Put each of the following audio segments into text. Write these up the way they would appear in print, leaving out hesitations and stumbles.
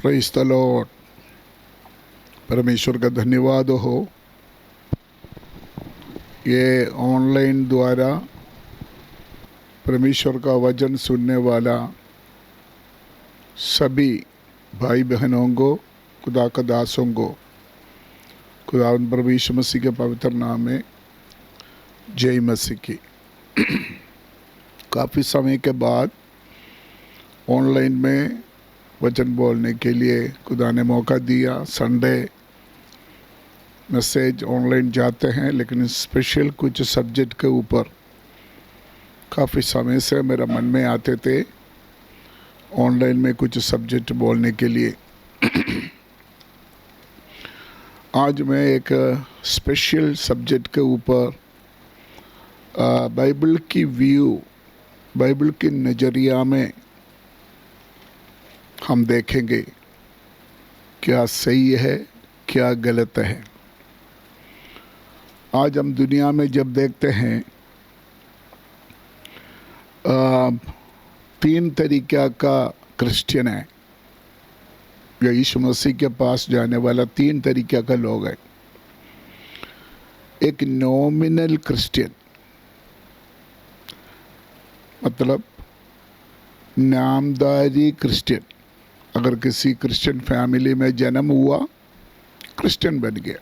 Praise the Lord. परमेश्वर का धन्यवाद हो। ये ऑनलाइन द्वारा परमेश्वर का वचन सुनने वाला सभी भाई बहनों को, खुदा का दासों को, खुदा प्रभु यीशु मसीह के पवित्र नाम में जय मसीह की। काफ़ी समय के बाद ऑनलाइन में वचन बोलने के लिए खुदा ने मौका दिया। संडे मैसेज ऑनलाइन जाते हैं, लेकिन स्पेशल कुछ सब्जेक्ट के ऊपर काफ़ी समय से मेरा मन में आते थे ऑनलाइन में कुछ सब्जेक्ट बोलने के लिए। आज मैं एक स्पेशल सब्जेक्ट के ऊपर बाइबल की व्यू, बाइबल की नज़रिया में हम देखेंगे क्या सही है क्या गलत है। आज हम दुनिया में जब देखते हैं तीन तरीक़ा का क्रिश्चियन है, या यीशु मसीह के पास जाने वाला तीन तरीक़ा का लोग हैं। एक नॉमिनल क्रिश्चियन, मतलब नामधारी क्रिश्चियन। अगर किसी क्रिश्चियन फैमिली में जन्म हुआ, क्रिश्चियन बन गया,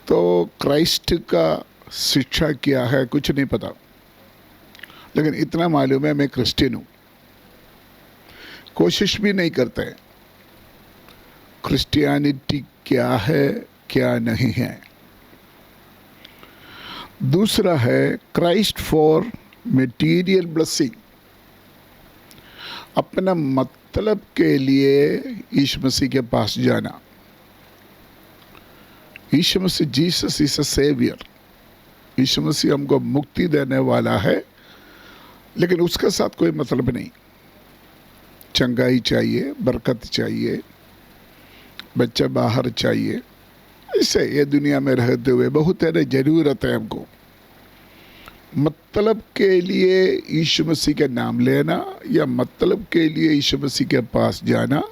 तो क्राइस्ट का शिक्षा क्या है कुछ नहीं पता, लेकिन इतना मालूम है मैं क्रिश्चियन हूँ। कोशिश भी नहीं करते क्रिश्चियनिटी क्या है क्या नहीं है। दूसरा है क्राइस्ट फॉर मटीरियल ब्लेसिंग, अपना मतलब के लिए यीशु मसीह के पास जाना। यीशु मसीह, जीसस इज अ सेवियर। यीशु मसीह हमको मुक्ति देने वाला है, लेकिन उसके साथ कोई मतलब नहीं। चंगाई चाहिए, बरकत चाहिए, बच्चा बाहर चाहिए। ऐसे ये दुनिया में रहते हुए बहुत सारे ज़रूरत है हमको। मतलब के लिए यीशु मसीह का नाम लेना या मतलब के लिए यीशु मसीह के पास जाना,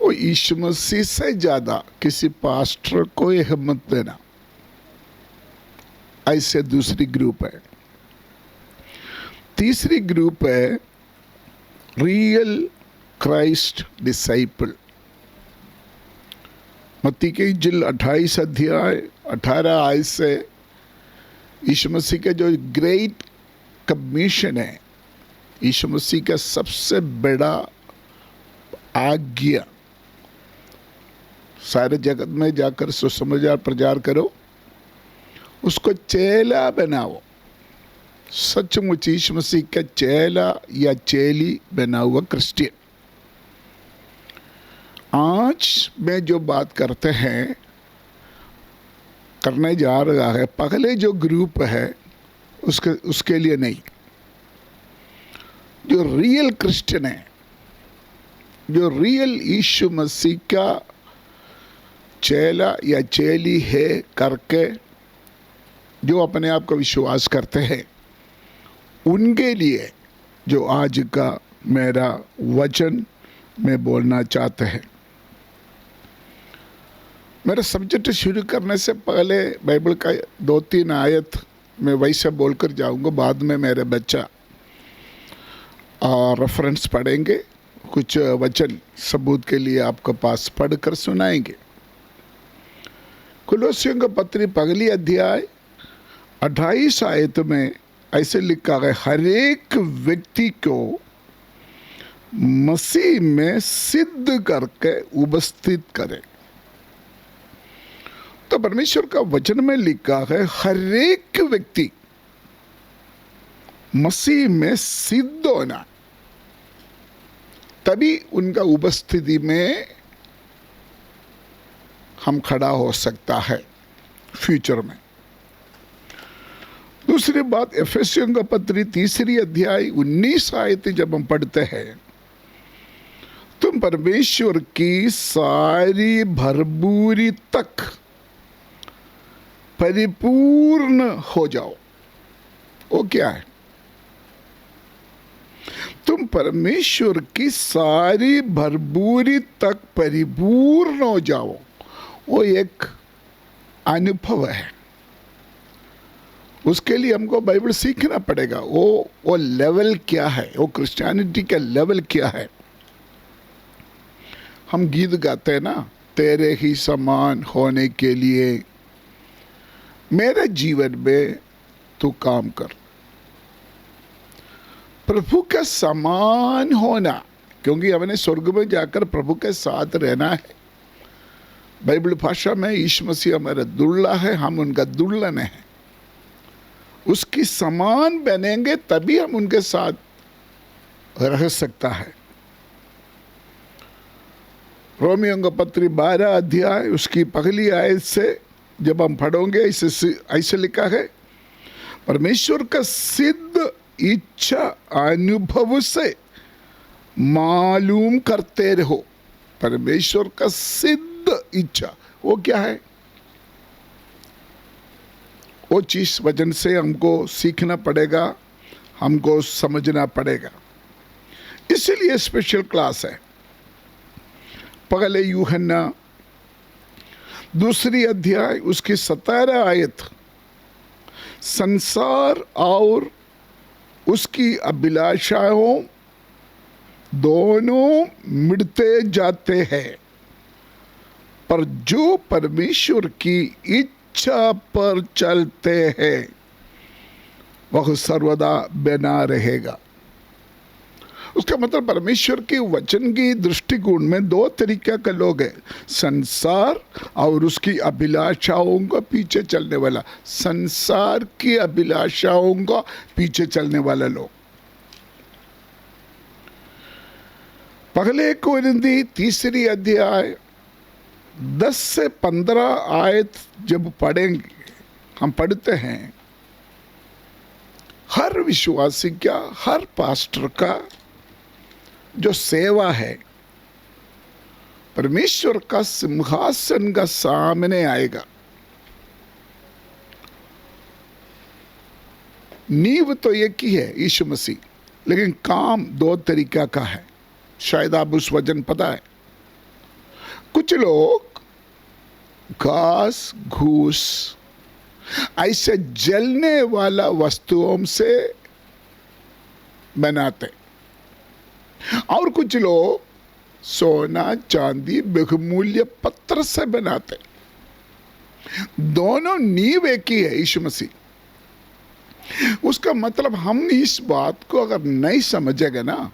और यीशु मसीह से ज़्यादा किसी पास्टर को हिम्मत देना, ऐसे दूसरी ग्रुप है। तीसरी ग्रुप है रियल क्राइस्ट डिसाइपल। मत्ती की इंजील 28 अध्याय 18 आयत से यीशु मसीह का जो ग्रेट कमीशन है, यीशु मसीह का सबसे बड़ा आज्ञा, सारे जगत में जाकर सुसमाचार प्रचार करो, उसको चेला बनाओ। सचमुच यीशु मसीह का चेला या चेली बना हुआ क्रिश्चियन। आज मैं जो बात करते हैं, करने जा रहा है, पहले जो ग्रुप है उसके लिए नहीं। जो रियल क्रिश्चियन है, जो रियल यीशु मसीह का चेला या चेली है करके जो अपने आप का विश्वास करते हैं, उनके लिए जो आज का मेरा वचन में बोलना चाहते हैं। मेरा सब्जेक्ट शुरू करने से पहले बाइबल का 2-3 आयत मैं वैसे बोलकर जाऊंगा, बाद में मेरे बच्चा रेफरेंस पढ़ेंगे, कुछ वचन सबूत के लिए आपके पास पढ़कर सुनाएंगे। कुलोसियों का पत्री पहली अध्याय 28 आयत में ऐसे लिखा है, हर एक व्यक्ति को मसीह में सिद्ध करके उपस्थित करे। तो परमेश्वर का वचन में लिखा है हर एक व्यक्ति मसीह में सिद्ध होना, तभी उनका उपस्थिति में हम खड़ा हो सकता है फ्यूचर में। दूसरी बात, एफेसियों का पत्री 3 अध्याय 19 आयत जब हम पढ़ते हैं, तुम परमेश्वर की सारी भरपूरी तक परिपूर्ण हो जाओ। वो क्या है? तुम परमेश्वर की सारी भरपूरी तक परिपूर्ण हो जाओ, वो एक अनुभव है। उसके लिए हमको बाइबल सीखना पड़ेगा। वो लेवल क्या है, वो क्रिश्चियनिटी का लेवल क्या है। हम गीत गाते हैं ना, तेरे ही समान होने के लिए मेरे जीवन में तू काम कर। प्रभु का समान होना, क्योंकि हमने स्वर्ग में जाकर प्रभु के साथ रहना है। बाइबल भाषा में यीशु मसीह हमारा दुल्हा है, हम उनका दुल्हन है। उसकी समान बनेंगे तभी हम उनके साथ रह सकता है। रोमियो का पत्री 12 अध्याय उसकी पहली आयत से जब हम पढ़ोगे ऐसे लिखा है, परमेश्वर का सिद्ध इच्छा अनुभव से मालूम करते रहो। परमेश्वर का सिद्ध इच्छा वो क्या है, वो चीज वचन से हमको सीखना पड़ेगा, हमको समझना पड़ेगा। इसलिए स्पेशल क्लास है। पहले यूहन्ना 2 अध्याय उसकी 17 आयत, संसार और उसकी अभिलाषाओं दोनों मिटते जाते हैं, पर जो परमेश्वर की इच्छा पर चलते हैं वह सर्वदा बना रहेगा। उसका मतलब परमेश्वर के वचन की दृष्टिकोण में दो तरीके के लोग हैं, संसार और उसकी अभिलाषाओं का पीछे चलने वाला। संसार की अभिलाषाओं का पीछे चलने वाला लोग। पहले कोरिन्थी 3 अध्याय 10 से 15 आयत जब पढ़ेंगे, हम पढ़ते हैं, हर विश्वासी का, हर पास्टर का जो सेवा है परमेश्वर का सिंहासन का सामने आएगा। नींव तो एक ही है, यीशु मसीह, लेकिन काम दो तरीका का है। शायद आप उस वचन पता है। कुछ लोग घास घूस ऐसे जलने वाला वस्तुओं से बनाते, और कुछ लोग सोना चांदी बहुमूल्य पत्थर से बनाते। दोनों नींव एक ही है, यीशु मसीह। उसका मतलब हम इस बात को अगर नहीं समझेगा ना,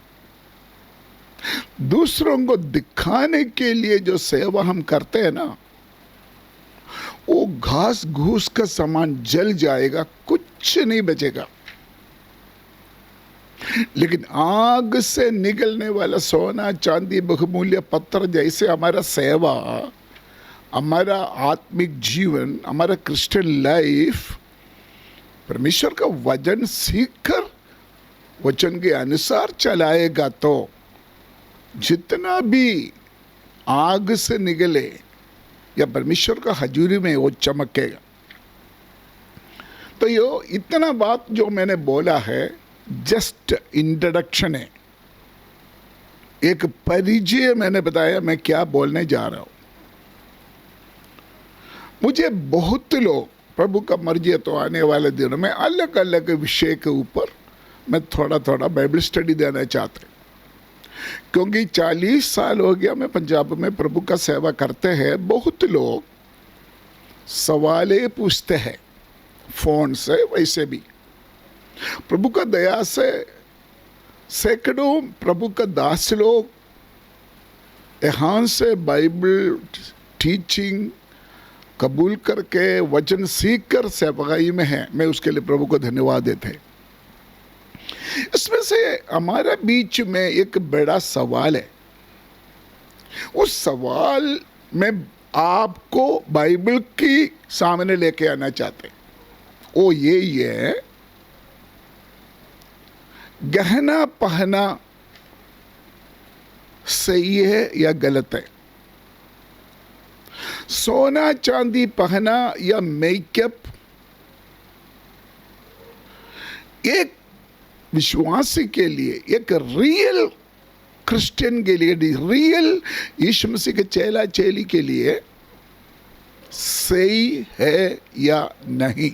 दूसरों को दिखाने के लिए जो सेवा हम करते हैं ना, वो घास घूस का सामान जल जाएगा, कुछ नहीं बचेगा। लेकिन आग से निकलने वाला सोना चांदी बहुमूल्य पत्थर जैसे हमारा सेवा, हमारा आत्मिक जीवन, हमारा क्रिश्चियन लाइफ परमेश्वर का वचन सीखकर वचन के अनुसार चलाएगा तो जितना भी आग से निकले या परमेश्वर का हजूरी में वो चमकेगा। तो यो इतना बात जो मैंने बोला है जस्ट इंट्रोडक्शन है, एक परिचय मैंने बताया मैं क्या बोलने जा रहा हूं। मुझे बहुत लोग, प्रभु का मर्जी है तो आने वाले दिनों में अलग अलग विषय के ऊपर मैं थोड़ा थोड़ा बाइबल स्टडी देना चाहते, क्योंकि 40 साल हो गया मैं पंजाब में प्रभु का सेवा करते हैं। बहुत लोग सवालें पूछते हैं फोन से, वैसे भी प्रभु का दया से सैकड़ों प्रभु का दास लोग यहाँ से बाइबल टीचिंग कबूल करके वचन सीख कर सेवकाई में है। मैं उसके लिए प्रभु को धन्यवाद देते। इसमें से हमारे बीच में एक बड़ा सवाल है। उस सवाल में आपको बाइबल की सामने लेके आना चाहते, वो यही है, गहना पहना सही है या गलत है? सोना चांदी पहना या मेकअप एक विश्वासी के लिए, एक रियल क्रिश्चियन के लिए, रियल यीशु मसीह के चेला चेली के लिए सही है या नहीं।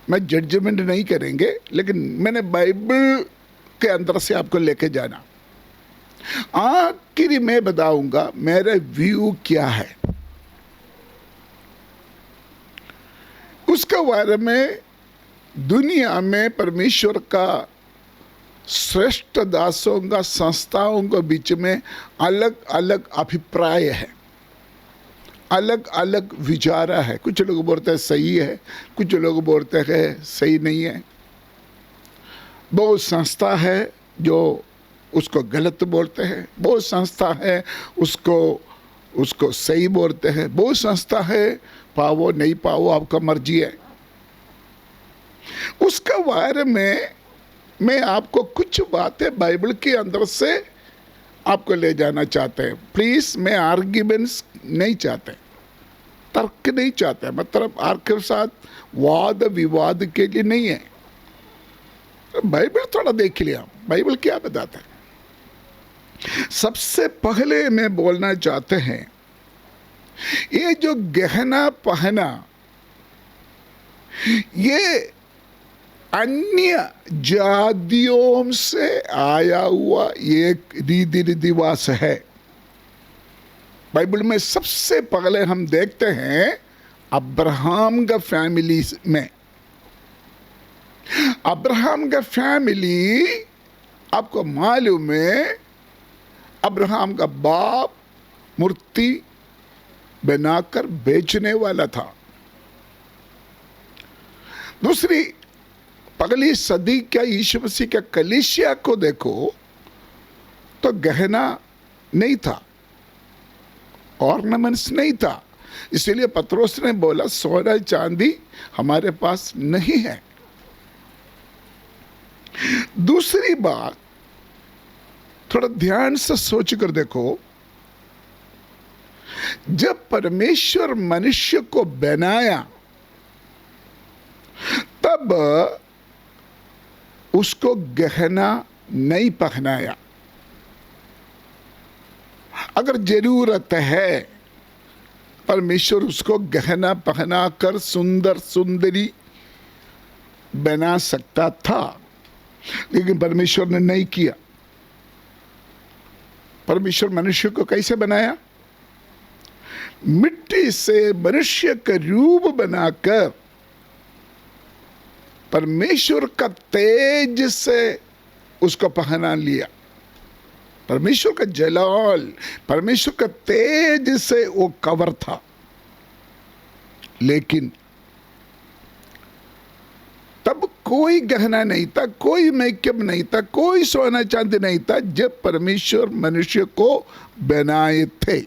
मैं जजमेंट नहीं करेंगे, लेकिन मैंने बाइबल के अंदर से आपको लेके जाना। आखिरी मैं बताऊंगा मेरा व्यू क्या है उसके बारे में। दुनिया में परमेश्वर का श्रेष्ठ दासों का, संस्थाओं के बीच में अलग अलग अभिप्राय है, अलग अलग विचार है। कुछ लोग बोलते हैं सही है, कुछ लोग बोलते हैं सही नहीं है। बहुत संस्था है जो उसको गलत बोलते हैं, बहुत संस्था है उसको सही बोलते हैं, बहुत संस्था है पाओ नहीं पाओ आपका मर्जी है। उसका बारे में मैं आपको कुछ बातें बाइबल के अंदर से आपको ले जाना चाहते हैं। प्लीज, मैं आर्ग्यूमेंट्स नहीं चाहते, तर्क नहीं चाहते, मतलब आपके साथ वाद विवाद के लिए नहीं है। बाइबल थोड़ा देख लिया, बाइबल क्या बताता है। सबसे पहले मैं बोलना चाहते हैं, ये जो गहना पहना, ये अन्य जातियों से आया हुआ एक रीति रिवाज है। बाइबल में सबसे पहले हम देखते हैं अब्राहम का फैमिली में। अब्राहम का फैमिली, आपको मालूम है, अब्राहम का बाप मूर्ति बनाकर बेचने वाला था। दूसरी, पगली सदी का यीशु मसीह का कलीसिया को देखो तो गहना नहीं था, ऑर्नामेंट्स नहीं था। इसलिए पतरस ने बोला सोना चांदी हमारे पास नहीं है। दूसरी बात, थोड़ा ध्यान से सोच कर देखो, जब परमेश्वर मनुष्य को बनाया तब उसको गहना नहीं पहनाया। अगर जरूरत है, परमेश्वर उसको गहना पहनाकर सुंदर सुंदरी बना सकता था, लेकिन परमेश्वर ने नहीं किया। परमेश्वर मनुष्य को कैसे बनाया? मिट्टी से मनुष्य का रूप बनाकर परमेश्वर का तेज से उसको पहना लिया। परमेश्वर का जलाल, परमेश्वर का तेज से वो कवर था। लेकिन तब कोई गहना नहीं था, कोई मेकअप नहीं था, कोई सोना चांदी नहीं था जब परमेश्वर मनुष्य को बनाए थे।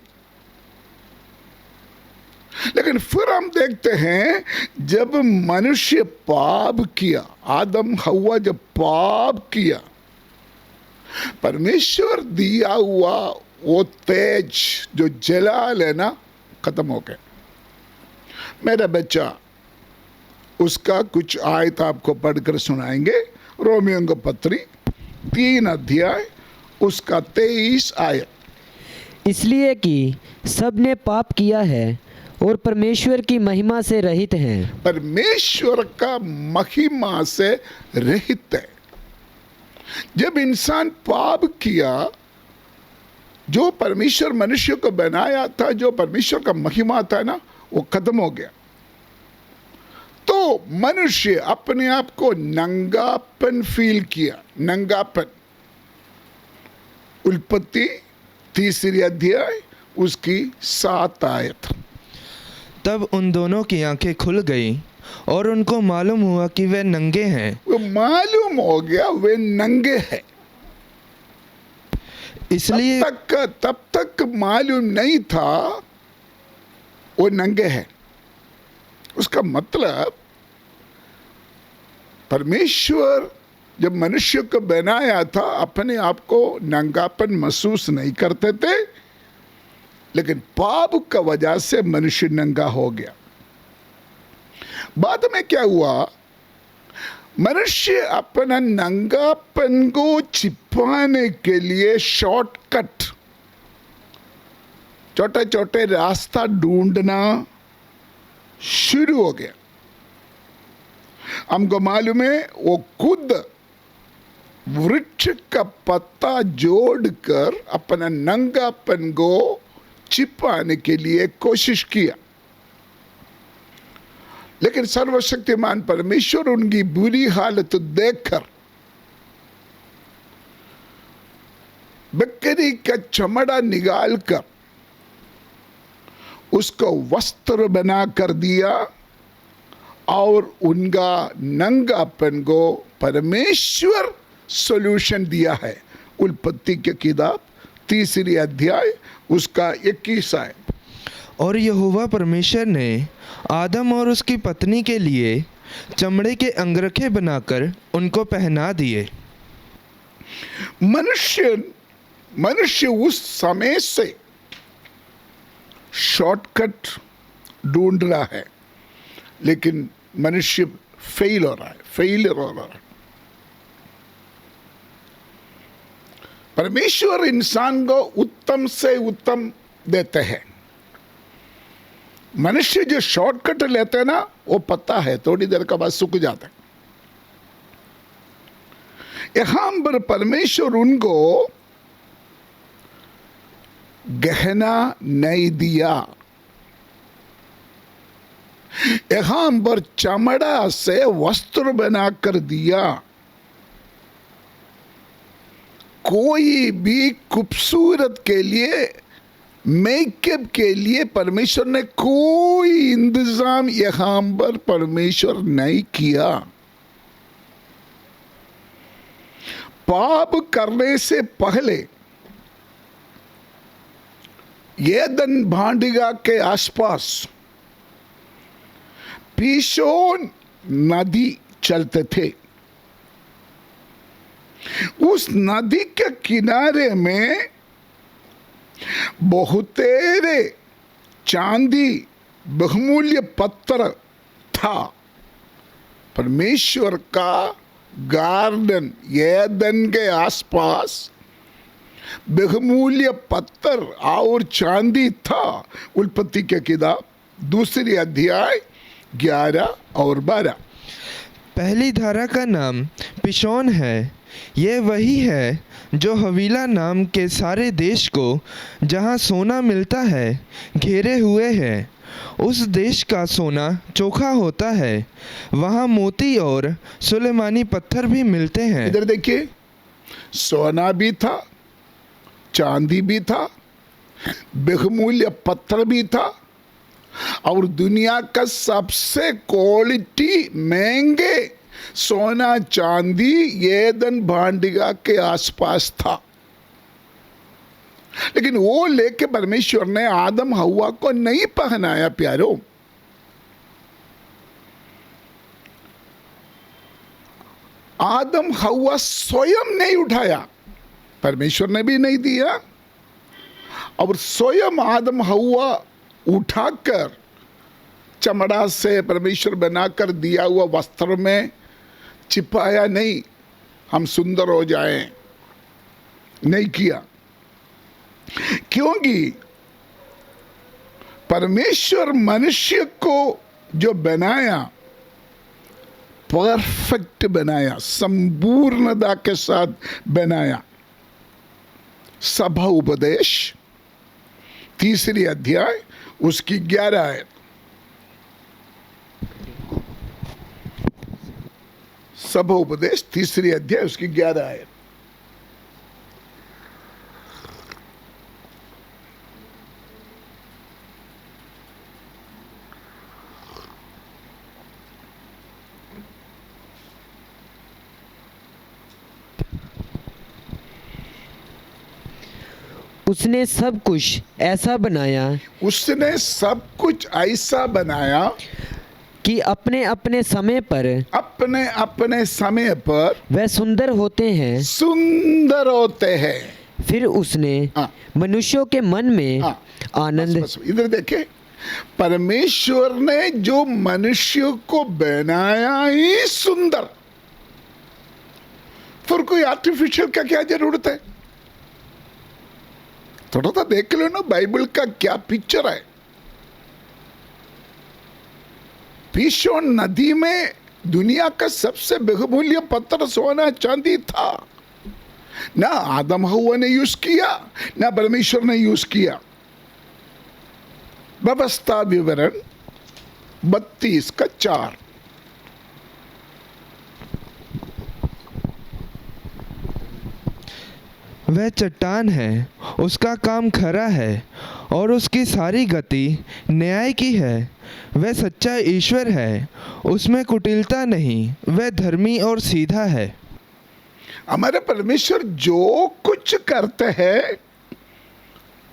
लेकिन फिर हम देखते हैं जब मनुष्य पाप किया, आदम हव्वा जब पाप किया, परमेश्वर दिया हुआ वो तेज जो जलाल है ना, खत्म हो गया। मेरा बच्चा, उसका कुछ आयत आपको पढ़कर सुनाएंगे। रोमियो का पत्री 3 अध्याय उसका 23 आयत। इसलिए कि सब ने पाप किया है और परमेश्वर की महिमा से रहित हैं। परमेश्वर का महिमा से रहित है। जब इंसान पाप किया, जो परमेश्वर मनुष्य को बनाया था, जो परमेश्वर का महिमा था ना, वो खत्म हो गया। तो मनुष्य अपने आप को नंगापन फील किया। नंगापन, उत्पत्ति 3 अध्याय उसकी 7 आयत। तब उन दोनों की आंखें खुल गई और उनको मालूम हुआ कि वे नंगे हैं। वो मालूम हो गया वे नंगे हैं। इसलिए तब तक मालूम नहीं था वो नंगे हैं। उसका मतलब परमेश्वर जब मनुष्य को बनाया था, अपने आप को नंगापन महसूस नहीं करते थे, लेकिन पाप का वजह से मनुष्य नंगा हो गया। बाद में क्या हुआ? मनुष्य अपना नंगापन को छिपाने के लिए शॉर्टकट, छोटे छोटे रास्ता ढूंढना शुरू हो गया। हमको मालूम है वो खुद वृक्ष का पत्ता जोड़कर अपना नंगापन को छिपाने के लिए कोशिश किया, लेकिन सर्वशक्तिमान परमेश्वर उनकी बुरी हालत देखकर बकरी का चमड़ा निकालकर उसको वस्त्र बना कर दिया और उनका नंगापन को परमेश्वर सॉल्यूशन दिया है। उत्पत्ति की किताब 3 अध्याय उसका 21 है। और यहोवा परमेश्वर ने आदम और उसकी पत्नी के लिए चमड़े के अंगरखे बनाकर उनको पहना दिए। मनुष्य उस समय से शॉर्टकट ढूंढ रहा है, लेकिन मनुष्य फेल हो रहा है। परमेश्वर इंसान को उत्तम से उत्तम देते हैं। मनुष्य जो शॉर्टकट लेते हैं ना, वो पता है थोड़ी देर का बाद सूख जाता है। यहां पर परमेश्वर उनको गहना नहीं दिया, यहां पर चमड़ा से वस्त्र बनाकर दिया। कोई भी खूबसूरत के लिए, मेकअप के लिए परमेश्वर ने कोई इंतजाम यहां पर परमेश्वर नहीं किया। पाप करने से पहले एदन भांडिगा के आसपास पीशोन नदी चलते थे। उस नदी के किनारे में बहुतेरे चांदी बहुमूल्य पत्थर था। परमेश्वर का गार्डन एदन के आसपास बहुमूल्य पत्थर और चांदी था। उत्पत्ति के किताब 2 अध्याय 11 और 12। पहली धारा का नाम पिशोन है। यह वही है जो हवीला नाम के सारे देश को, जहाँ सोना मिलता है, घेरे हुए है। उस देश का सोना चोखा होता है, वहाँ मोती और सुलेमानी पत्थर भी मिलते हैं। इधर देखिए, सोना भी था, चांदी भी था, बहुमूल्य पत्थर भी था, और दुनिया का सबसे क्वालिटी महंगे सोना चांदी एदन भांडिगा के आसपास था। लेकिन वो लेके परमेश्वर ने आदम हव्वा को नहीं पहनाया। प्यारो, आदम हव्वा स्वयं नहीं उठाया, परमेश्वर ने भी नहीं दिया, और स्वयं आदम हव्वा उठाकर चमड़ा से परमेश्वर बनाकर दिया हुआ वस्त्र में छिपाया नहीं, हम सुंदर हो जाएं, नहीं किया। क्योंकि परमेश्वर मनुष्य को जो बनाया, परफेक्ट बनाया, संपूर्णता के साथ बनाया। सभा उपदेश 3 अध्याय उसकी 11 आयत। सभा उपदेश 3 अध्याय उसकी 11 आयत। उसने सब कुछ ऐसा बनाया कि अपने अपने समय पर वह सुंदर होते हैं। फिर उसने मनुष्यों के मन में आनंद। बस, इधर देखे, परमेश्वर ने जो मनुष्य को बनाया ही सुंदर, फिर कोई आर्टिफिशियल का क्या जरूरत है? थोड़ा सा देख लो ना बाइबल का क्या पिक्चर है। पीशोन नदी में दुनिया का सबसे बहुमूल्य पत्थर सोना चांदी था। ना आदम हव्वा ने यूज किया, ना परमेश्वर ने यूज किया। व्यवस्था विवरण 32:4। वह चट्टान है, उसका काम खरा है और उसकी सारी गति न्याय की है। वह सच्चा ईश्वर है, उसमें कुटिलता नहीं, वह धर्मी और सीधा है। हमारे परमेश्वर जो कुछ करते हैं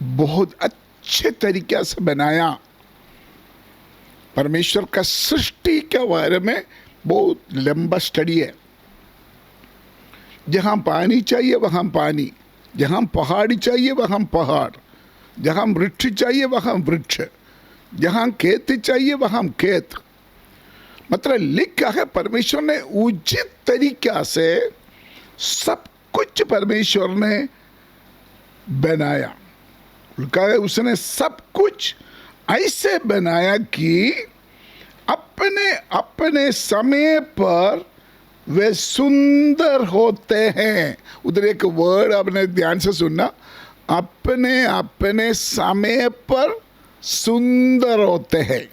बहुत अच्छे तरीके से बनाया। परमेश्वर का सृष्टि के बारे में बहुत लंबा स्टडी है। जहां पानी चाहिए वहां पानी, जहां पहाड़ी चाहिए वहां पहाड़, जहां वृक्ष चाहिए वहां वृक्ष, जहां खेत चाहिए वहां खेत। मतलब लिखा है परमेश्वर ने उचित तरीका से सब कुछ परमेश्वर ने बनाया। लिखा है उसने सब कुछ ऐसे बनाया कि अपने अपने समय पर वे सुंदर होते हैं। उधर एक वर्ड आपने ध्यान से सुनना, अपने अपने समय पर सुंदर होते हैं।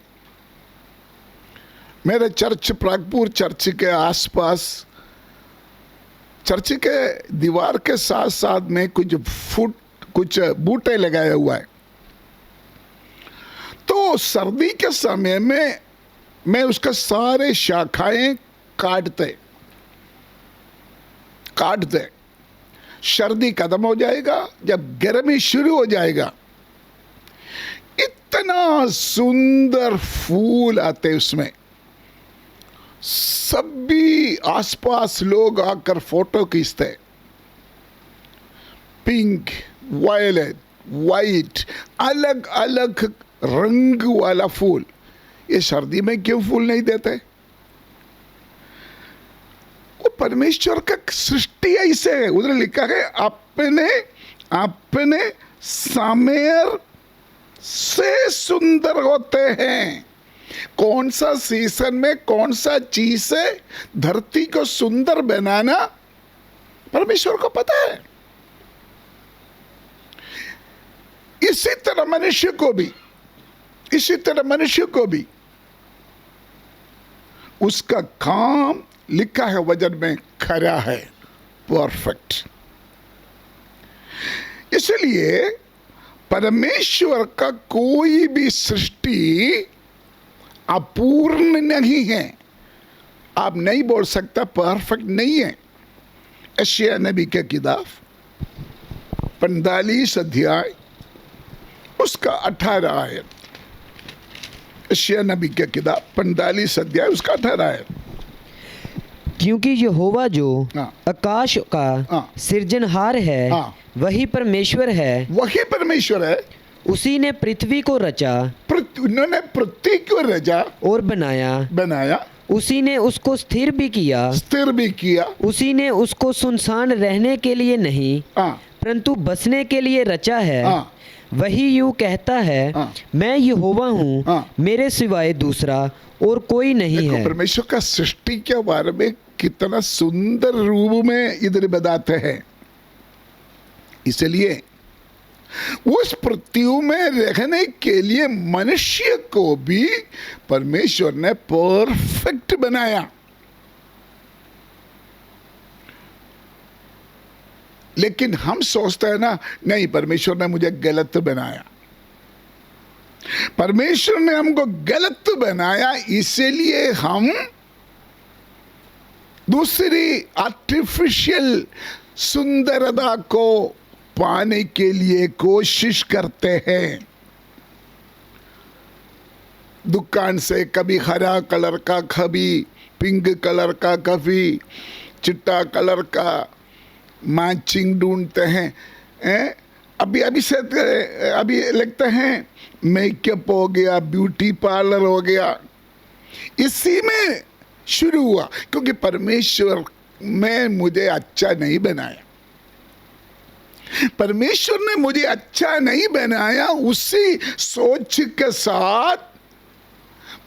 मेरे चर्च प्रागपुर चर्च के आसपास चर्च के दीवार के साथ साथ में कुछ बूटे लगाया हुआ है। तो सर्दी के समय में मैं उसका सारे शाखाएं काट दे। सर्दी खत्म हो जाएगा, जब गर्मी शुरू हो जाएगा इतना सुंदर फूल आते उसमें। सभी आसपास लोग आकर फोटो खींचते। पिंक, वायलेट, वाइट, अलग अलग रंग वाला फूल। ये सर्दी में क्यों फूल नहीं देते? वो परमेश्वर का सृष्टि ऐसे है। उधर लिखा है अपने अपने समय से सुंदर होते हैं। कौन सा सीजन में कौन सा चीज से धरती को सुंदर बनाना परमेश्वर को पता है। इसी तरह मनुष्य को भी उसका काम लिखा है वचन में खरा है, परफेक्ट। इसलिए परमेश्वर का कोई भी सृष्टि अपूर्ण नहीं है। आप नहीं बोल सकता परफेक्ट नहीं है। यशायाह नबी की किताब 45 अध्याय उसका 18 आयत। यशायाह नबी की किताब 45 अध्याय उसका 18 आयत। क्योंकि यहोवा जो हाँ। आकाश का हाँ। सृजनहार है, हाँ। वही परमेश्वर है। वही परमेश्वर है। उसी ने पृथ्वी को रचा उन्होंने पृथ्वी को रचा और बनाया। उसी ने उसको स्थिर भी किया। उसी ने उसको सुनसान रहने के लिए नहीं, हाँ। परंतु बसने के लिए रचा है। हाँ। वही यूं कहता है, हाँ। मैं यहोवा हूँ, हाँ। मेरे सिवाय दूसरा और कोई नहीं देखो है। परमेश्वर का सृष्टि के बारे में कितना सुंदर रूप में इधर बताते हैं। इसलिए उस पृथ्वी में रहने के लिए मनुष्य को भी परमेश्वर ने परफेक्ट बनाया। लेकिन हम सोचते हैं ना, नहीं परमेश्वर ने मुझे गलत बनाया। परमेश्वर ने हमको गलत बनाया, इसीलिए हम दूसरी आर्टिफिशियल सुंदरता को पाने के लिए कोशिश करते हैं। दुकान से कभी हरा कलर का, कभी पिंक कलर का, कभी चिट्टा कलर का मैचिंग ढूंढते हैं। अभी लगते हैं मेकअप हो गया, ब्यूटी पार्लर हो गया, इसी में शुरू हुआ। क्योंकि परमेश्वर में मुझे अच्छा नहीं बनाया, परमेश्वर ने मुझे अच्छा नहीं बनाया। उसी सोच के साथ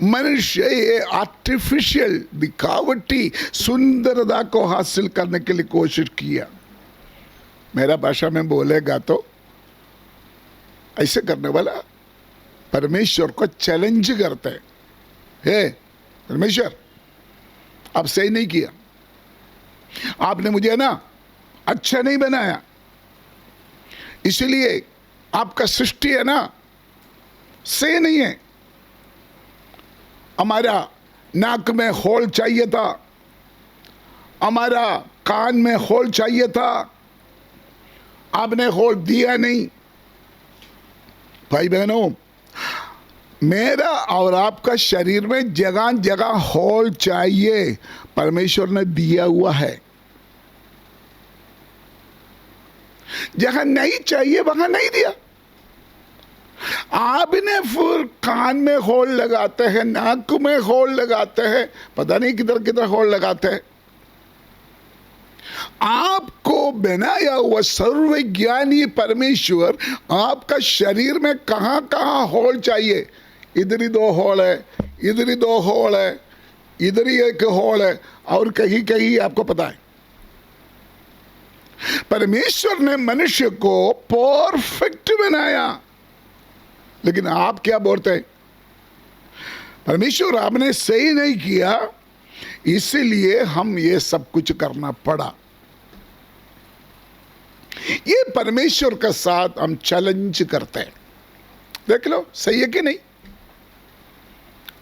मनुष्य ये आर्टिफिशियल दिखावटी सुंदरता को हासिल करने के लिए कोशिश किया। मेरा भाषा में बोलेगा तो ऐसे करने वाला परमेश्वर को चैलेंज करते हैं, हे परमेश्वर आप सही नहीं किया, आपने मुझे ना अच्छा नहीं बनाया, इसलिए आपका सृष्टि है ना सही नहीं है। हमारा नाक में होल चाहिए था, हमारा कान में होल चाहिए था, आपने होल दिया नहीं। भाई बहनों, मेरा और आपका शरीर में जगह जगह होल चाहिए, परमेश्वर ने दिया हुआ है। जहां नहीं चाहिए वहां नहीं दिया। आपने फिर कान में होल लगाते हैं, नाक में होल लगाते हैं, पता नहीं किधर किधर होल लगाते हैं। आपको बनाया हुआ सर्वज्ञानी परमेश्वर आपका शरीर में कहां कहां होल चाहिए, इधर ही 2 होल है, इधर ही 2 होल है, इधर ही 1 होल है, और कहीं कहीं आपको पता है। परमेश्वर ने मनुष्य को परफेक्ट बनाया, लेकिन आप क्या बोलते हैं, परमेश्वर आपने सही नहीं किया, इसीलिए हम ये सब कुछ करना पड़ा। ये परमेश्वर के साथ हम चैलेंज करते हैं। देख लो सही है कि नहीं।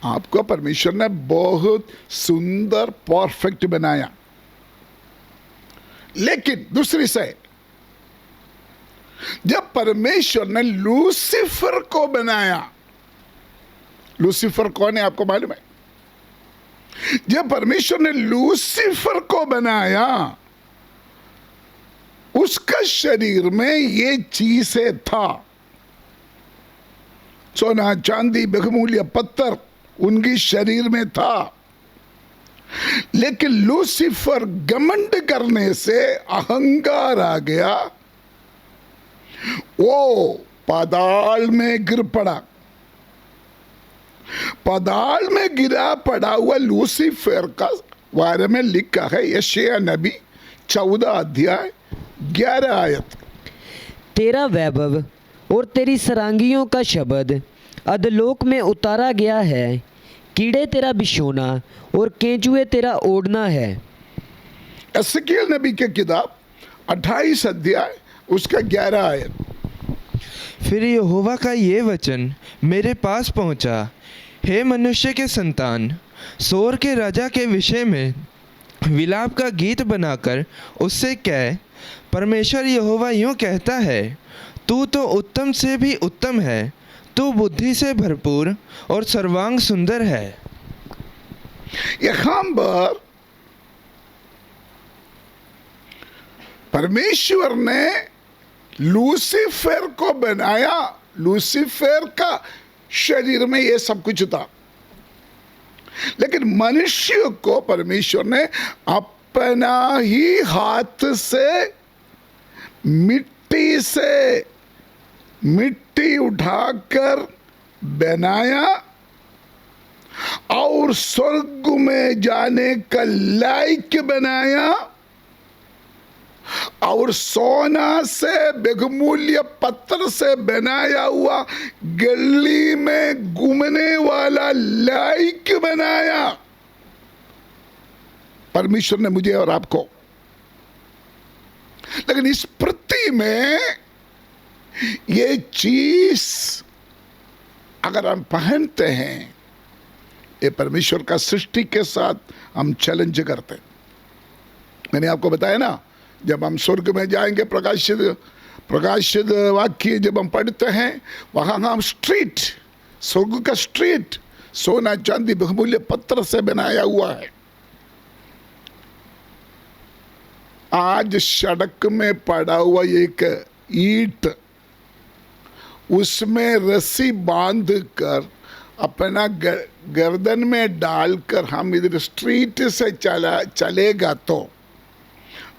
आपको परमेश्वर ने बहुत सुंदर परफेक्ट बनाया, लेकिन दूसरी साइड जब परमेश्वर ने लूसीफर को बनाया, लूसीफर कौन है आपको मालूम है? जब परमेश्वर ने लूसीफर को बनाया, उसका शरीर में ये चीजें था, सोना चांदी बहुमूल्य पत्थर उनकी शरीर में था, लेकिन लूसीफर घमंड करने से अहंकार आ गया, वो पाताल में गिर पड़ा। पाताल में गिरा पड़ा हुआ लूसीफर का बारे में लिखा है यशायाह नबी 14 अध्याय 11 आयत। तेरा वैभव और तेरी सरांगियों का शब्द अधलोक में उतारा गया है, कीड़े तेरा बिछोना और केंचुए तेरा ओढ़ना है। एसेकियल नबी के किताब 28 अध्याय उसका 11 आयत। फिर यहोवा का ये वचन मेरे पास पहुंचा, हे मनुष्य के संतान, सोर के राजा के विषय में विलाप का गीत बनाकर उससे कह, परमेश्वर यहोवा यूं कहता है, तू तो उत्तम से भी उत्तम है, तू बुद्धि से भरपूर और सर्वांग सुंदर है। यहाँ पर परमेश्वर ने लूसीफर को बनाया, लूसीफर का शरीर में ये सब कुछ था, लेकिन मनुष्य को परमेश्वर ने अपना ही हाथ से मिट्टी उठाकर बनाया और स्वर्ग में जाने का लायक बनाया, और सोना से बहुमूल्य पत्थर से बनाया हुआ गली में घूमने वाला लायक बनाया। परमेश्वर ने मुझे और आपको, लेकिन इस पृथ्वी में ये चीज अगर हम पहनते हैं, ये परमेश्वर का सृष्टि के साथ हम चैलेंज करते हैं। मैंने आपको बताया ना, जब हम स्वर्ग में जाएंगे, प्रकाशित वाक्य जब हम पढ़ते हैं, वहां हम स्ट्रीट, स्वर्ग का स्ट्रीट सोना चांदी बहुमूल्य पत्थर से बनाया हुआ है। आज सड़क में पड़ा हुआ एक ईंट, उसमें रस्सी बांध कर अपना गर्दन में डालकर हम इधर स्ट्रीट से चलेगा तो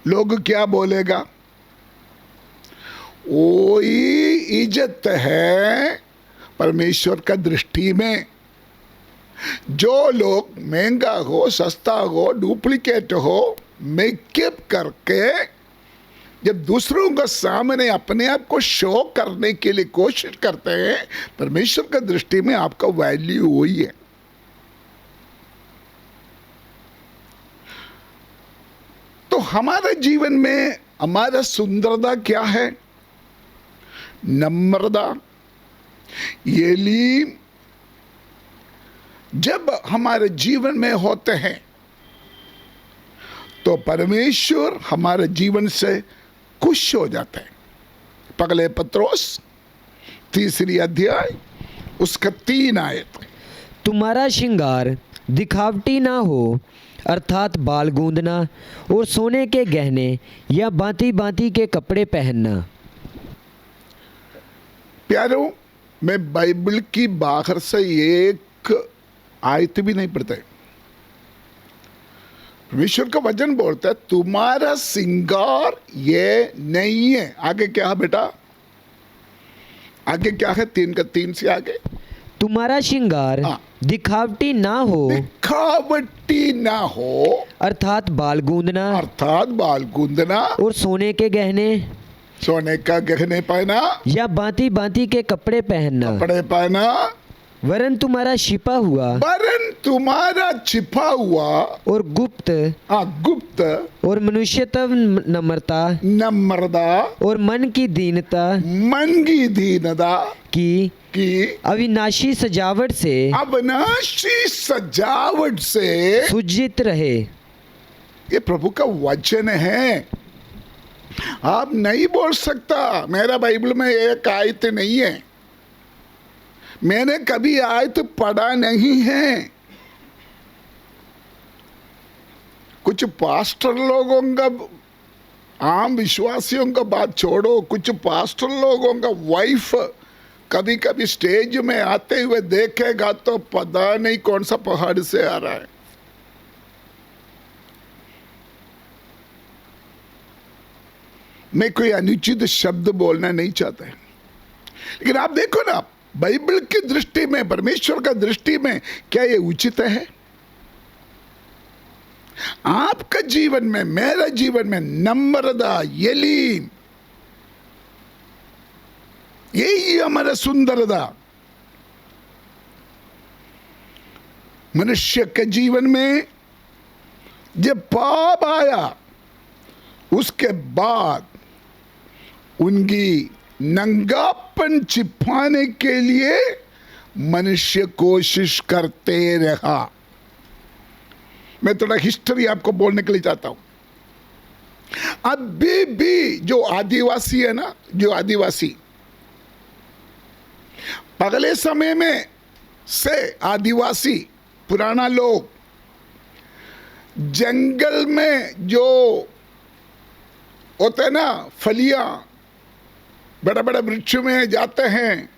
लोग क्या बोलेगा? वही इज्जत है परमेश्वर का दृष्टि में। जो लोग महंगा हो, सस्ता हो, डुप्लीकेट हो, मेकअप करके जब दूसरों का सामने अपने आप को शो करने के लिए कोशिश करते हैं, परमेश्वर का दृष्टि में आपका वैल्यू वही है। तो हमारे जीवन में हमारा सुंदरता क्या है? नम्रता, एलीम जब हमारे जीवन में होते हैं तो परमेश्वर हमारे जीवन से खुश हो जाते हैं। पगले पत्रोस 3 अध्याय उसका 3 आयत। तुम्हारा श्रृंगार दिखावटी ना हो, अर्थात बाल गूंदना और सोने के गहने या भांति भांति के कपड़े पहनना। प्यारों, मैं बाइबल की बाहर से एक आयत भी नहीं पढ़ता है। परमेश्वर का वचन बोलता है तुम्हारा श्रृंगार ये नहीं है। आगे क्या है बेटा? आगे क्या है? 3 का 3 से आगे। तुम्हारा श्रृंगार हाँ। दिखावटी ना हो, दिखावटी ना हो, अर्थात बाल गूंदना अर्थात बाल गूंदना और सोने के गहने सोने का गहने पहना या भांति भांति के कपड़े पहनना, कपड़े पहना, वरन तुम्हारा छिपा हुआ वरन तुम्हारा छिपा हुआ और गुप्त गुप्त और मनुष्यत्व, नम्रता नम्रता और मन की दीनता मन की दीनता की अविनाशी सजावट से अविनाशी सजावट से सुजित रहे। ये प्रभु का वचन है। आप नहीं बोल सकता मेरा बाइबल में एक आयत नहीं है, मैंने कभी आयत पढ़ा नहीं है। कुछ पास्टर लोगों का, आम विश्वासियों का बात छोड़ो, कुछ पास्टर लोगों का वाइफ कभी कभी स्टेज में आते हुए देखेगा तो पता नहीं कौन सा पहाड़ से आ रहा है। मैं कोई अनुचित शब्द बोलना नहीं चाहता, लेकिन आप देखो ना बाइबल की दृष्टि में, परमेश्वर का दृष्टि में क्या ये उचित है? आपका जीवन में, मेरा जीवन में नम्रता, एलीम, यही हमारा सुंदरता। मनुष्य के जीवन में जब पाप आया उसके बाद उनकी नंगापन छिपाने के लिए मनुष्य कोशिश करते रहा। मैं थोड़ा हिस्ट्री आपको बोलने के लिए चाहता हूं। अभी भी जो आदिवासी है ना, जो आदिवासी पगले समय में से आदिवासी पुराना लोग जंगल में जो होते हैं ना फलियां, बड़ा बड़ा वृक्ष में जाते हैं,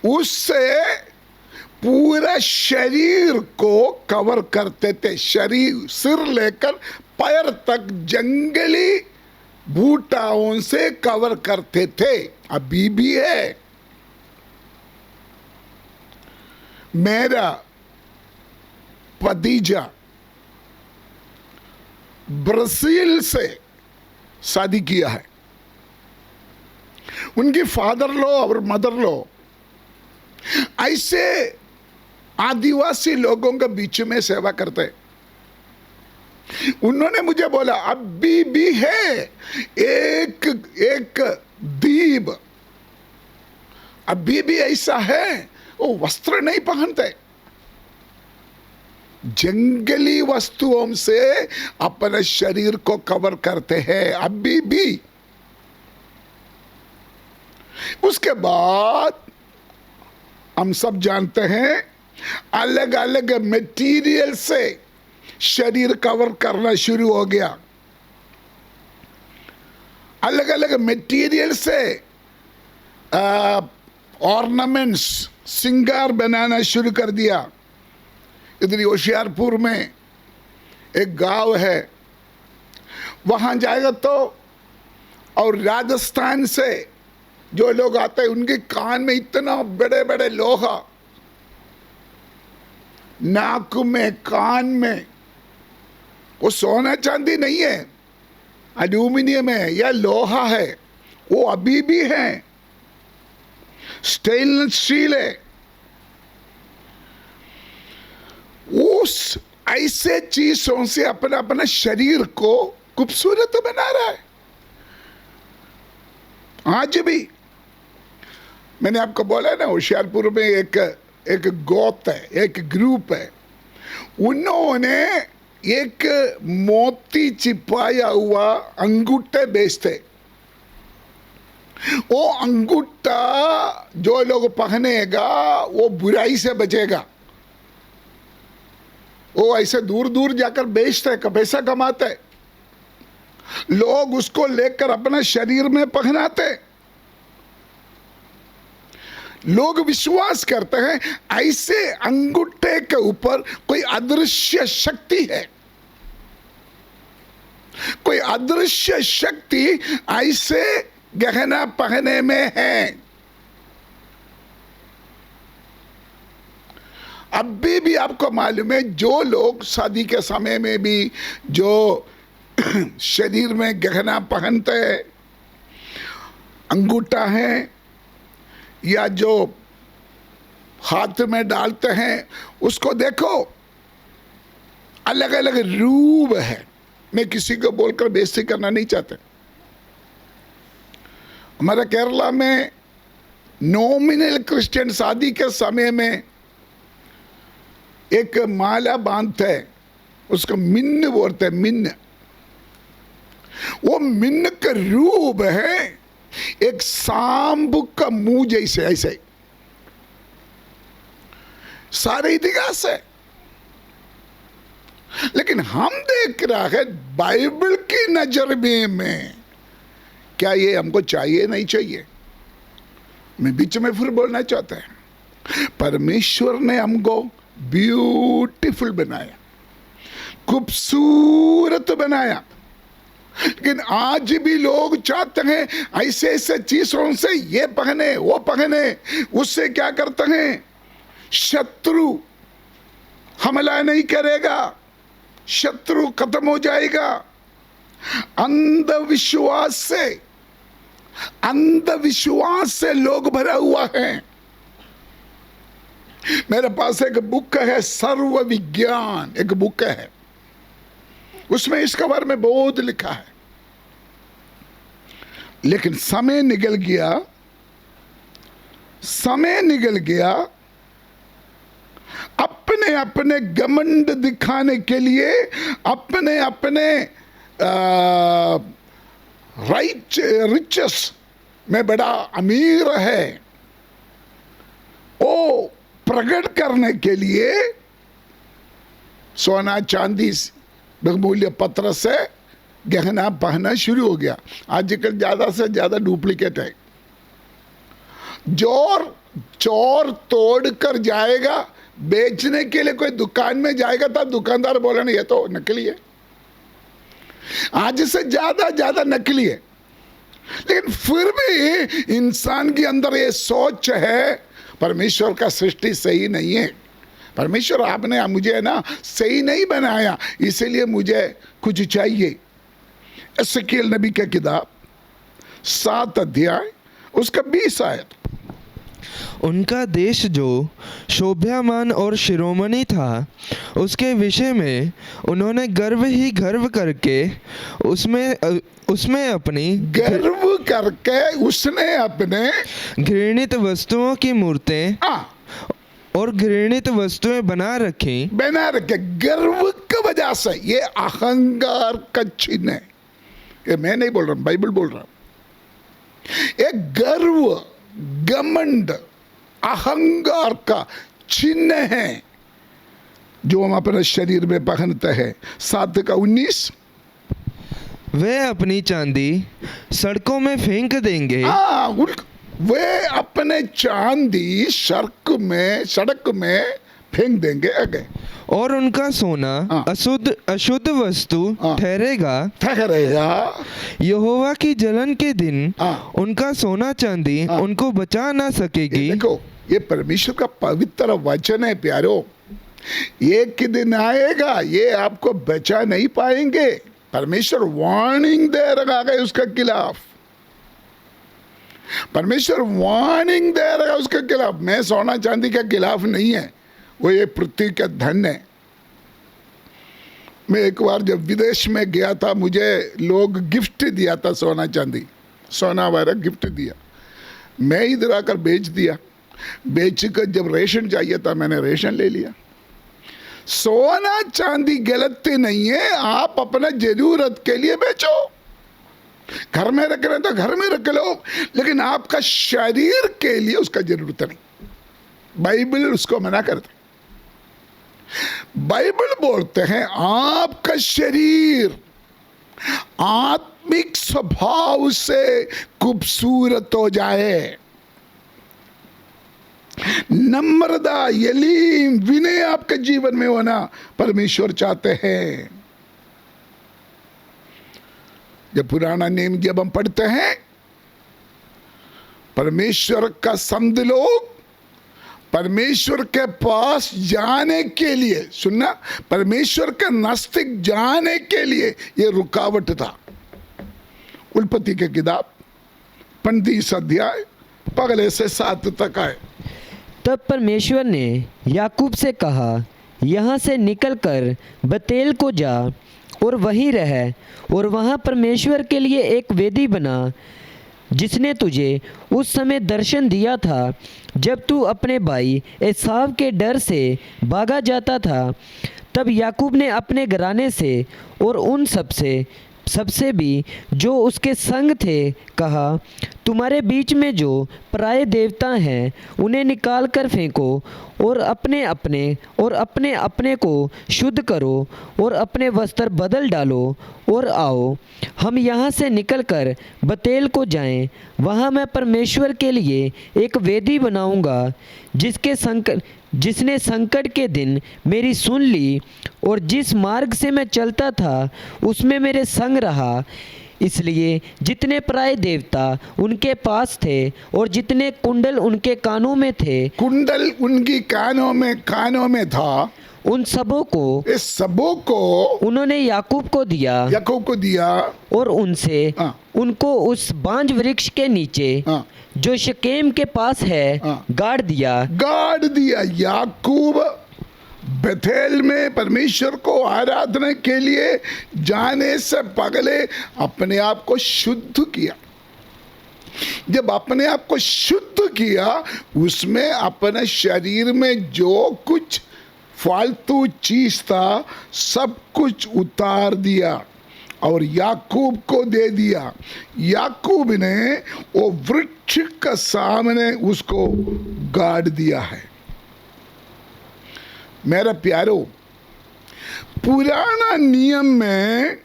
उससे पूरा शरीर को कवर करते थे। शरीर, सिर लेकर पैर तक जंगली बूटाओं से कवर करते थे। अभी भी है। मेरा भतीजा ब्राजील से शादी किया है। उनकी फादर लो और मदर लो ऐसे आदिवासी लोगों के बीच में सेवा करते। उन्होंने मुझे बोला अभी भी है एक एक दीप, अभी भी ऐसा है, वो वस्त्र नहीं पहनते, जंगली वस्तुओं से अपने शरीर को कवर करते हैं अभी भी। उसके बाद हम सब जानते हैं अलग अलग मटेरियल से शरीर कवर करना शुरू हो गया। अलग अलग मटेरियल से ऑर्नामेंट्स, श्रृंगार बनाना शुरू कर दिया। इधर होशियारपुर में एक गांव है, वहां जाएगा तो, और राजस्थान से जो लोग आते हैं उनके कान में इतना बड़े बड़े लोहा, नाक में, कान में, वो सोना चांदी नहीं है, एल्यूमिनियम है या लोहा है, वो अभी भी है, स्टेनलेस स्टील है। उस ऐसे चीजों से अपना अपना शरीर को खूबसूरत बना रहा है। आज भी मैंने आपको बोला ना, होशियारपुर में एक गोत है, एक ग्रुप है, उन्होंने एक मोती चिपकाया हुआ अंगूठे बेचते। वो अंगूठा जो लोग पहनेगा वो बुराई से बचेगा। वो ऐसे दूर दूर जाकर बेचते, पैसा कमाते, लोग उसको लेकर अपना शरीर में पहनाते। लोग विश्वास करते हैं ऐसे अंगूठे के ऊपर कोई अदृश्य शक्ति है, कोई अदृश्य शक्ति ऐसे गहना पहने में है। अभी भी आपको मालूम है, जो लोग शादी के समय में भी जो शरीर में गहना पहनते हैं, अंगूठा है या जो हाथ में डालते हैं, उसको देखो अलग अलग रूप है। मैं किसी को बोलकर बेइज्जती करना नहीं चाहता। हमारा केरला में नॉमिनल क्रिश्चियन शादी के समय में एक माला बांधते हैं, उसको मिन्न बोलते हैं, मिन्न। वो मिन्न का रूप है एक सांप का मुंह जैसे, ऐसे सारे इतिहास है। लेकिन हम देख रहा है बाइबल की नजर में क्या ये हमको चाहिए, नहीं चाहिए। मैं बीच में फिर बोलना चाहता है, परमेश्वर ने हमको ब्यूटीफुल बनाया, खूबसूरत बनाया, लेकिन आज भी लोग चाहते हैं ऐसे ऐसे चीजों से ये पहने वो पहने। उससे क्या करते हैं, शत्रु हमला नहीं करेगा, शत्रु खत्म हो जाएगा। अंधविश्वास से लोग भरा हुआ है। मेरे पास एक बुक है, सर्व विज्ञान एक बुक है, उसमें इसके बारे में बहुत लिखा है। लेकिन समय निकल गया, अपने अपने घमंड दिखाने के लिए, अपने अपने रिचेस में बड़ा अमीर है, वो प्रकट करने के लिए सोना चांदी बहुमूल्य पत्र से गहना पहनना शुरू हो गया। आजकल ज्यादा से ज्यादा डुप्लीकेट है। चोर तोड़ कर जाएगा, बेचने के लिए कोई दुकान में जाएगा तो दुकानदार बोला नहीं ये तो नकली है। आज से ज्यादा नकली है। लेकिन फिर भी इंसान के अंदर ये सोच है, परमेश्वर का सृष्टि सही नहीं है, परमेश्वर आपने मुझे ना सही नहीं बनाया, इसीलिए मुझे कुछ चाहिए। एसेकिएल नबी का किताब 7 अध्याय उसका 20 आयत। उनका देश जो शोभायमान और शिरोमणि था, उसके विषय में उन्होंने गर्व करके उसमें अपनी गर्व करके उसने अपने घृणित वस्तुओं की मूर्तें और घृणित वस्तुएं बना रखे। गर्व की वजह से, ये अहंकार का चिन्ह है। ये मैं नहीं बोल रहा, बाइबल बोल रहा। एक गर्व, घमंड, अहंकार का चिन्ह है जो हम अपने शरीर में पहनते हैं। 7 का 19, वे अपनी चांदी सड़कों में फेंक देंगे। वे अपने चांदी सड़क में फेंक देंगे आगे। और उनका सोना हाँ। अशुद्ध वस्तु हाँ। ठहरेगा। ठहरेगा। यहोवा की जलन के दिन हाँ। उनका सोना चांदी हाँ। उनको बचा ना सकेगी। देखो ये परमेश्वर का पवित्र वचन है प्यारो। एक ही दिन आएगा ये आपको बचा नहीं पाएंगे। परमेश्वर वार्निंग दे रहा है उसके खिलाफ। परमेश्वर वार्निंग दे रहा है उसके खिलाफ। मैं सोना चांदी के खिलाफ नहीं है, वो ये पृथ्वी का धन है। मैं एक बार जब विदेश में गया था, मुझे लोग गिफ्ट दिया था सोना चांदी, सोना वगैरह गिफ्ट दिया। मैं इधर आकर बेच दिया। बेच कर जब रेशन चाहिए था मैंने रेशन ले लिया। सोना चांदी गलती नहीं है, आप अपना जरूरत के लिए बेचो। घर में रख रहे तो घर में रख लो, लेकिन आपका शरीर के लिए उसका जरूरत नहीं। बाइबल उसको मना करते। बाइबल बोलते हैं आपका शरीर आत्मिक स्वभाव से खूबसूरत हो जाए। नम्रता, यलीम, विनय आपके जीवन में होना परमेश्वर चाहते हैं। जब पुराना नियम जब हम पढ़ते हैं, परमेश्वर का संत लोग परमेश्वर के पास जाने के लिए, सुनना, परमेश्वर के नजदीक जाने के लिए ये रुकावट था। उल्पत्ति की किताब 35 अध्याय पहले से 7 तक आए। तब परमेश्वर ने याकूब से कहा, यहाँ से निकलकर बतेल को जा और वहीं रह, और वहाँ परमेश्वर के लिए एक वेदी बना, जिसने तुझे उस समय दर्शन दिया था जब तू अपने भाई एसाव के डर से भागा जाता था। तब याकूब ने अपने घराने से और उन सबसे भी जो उसके संग थे कहा, तुम्हारे बीच में जो पराये देवता हैं उन्हें निकाल कर फेंको और अपने अपने को शुद्ध करो और अपने वस्त्र बदल डालो और आओ, हम यहाँ से निकलकर बतेल को जाएं। वहाँ मैं परमेश्वर के लिए एक वेदी बनाऊंगा, जिसने संकट के दिन मेरी सुन ली और जिस मार्ग से मैं चलता था उसमें मेरे संग रहा। इसलिए जितने पराये देवता उनके पास थे और जितने कुंडल उनके कानों में थे, कुंडल उनकी कानों में था, उन सबों को, इस सबों को उन्होंने याकूब को दिया और उनसे हाँ। उनको उस बांज वृक्ष के नीचे हाँ। जो शकेम के पास है हाँ। गाड़ दिया। याकूब बेथेल में परमेश्वर को आराधना के लिए जाने से पहले अपने आप को शुद्ध किया। जब अपने आप को शुद्ध किया, उसमें अपने शरीर में जो कुछ फालतू चीज था सब कुछ उतार दिया और याकूब को दे दिया। याकूब ने वो वृक्ष का सामने उसको गाड़ दिया है। मेरा प्यारो, पुराना नियम में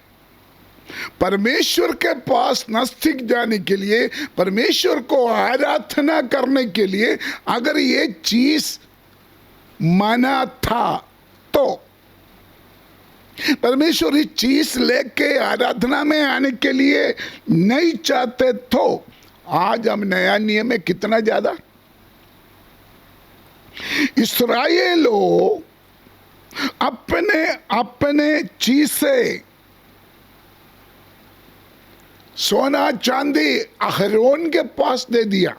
परमेश्वर के पास नजदीक जाने के लिए, परमेश्वर को आराधना करने के लिए अगर ये चीज माना था तो परमेश्वर इस चीज लेके आराधना में आने के लिए नहीं चाहते तो आज हम नया नियम में कितना ज्यादा इस्राएलों अपने चीज से सोना चांदी अहरोन के पास दे दिया।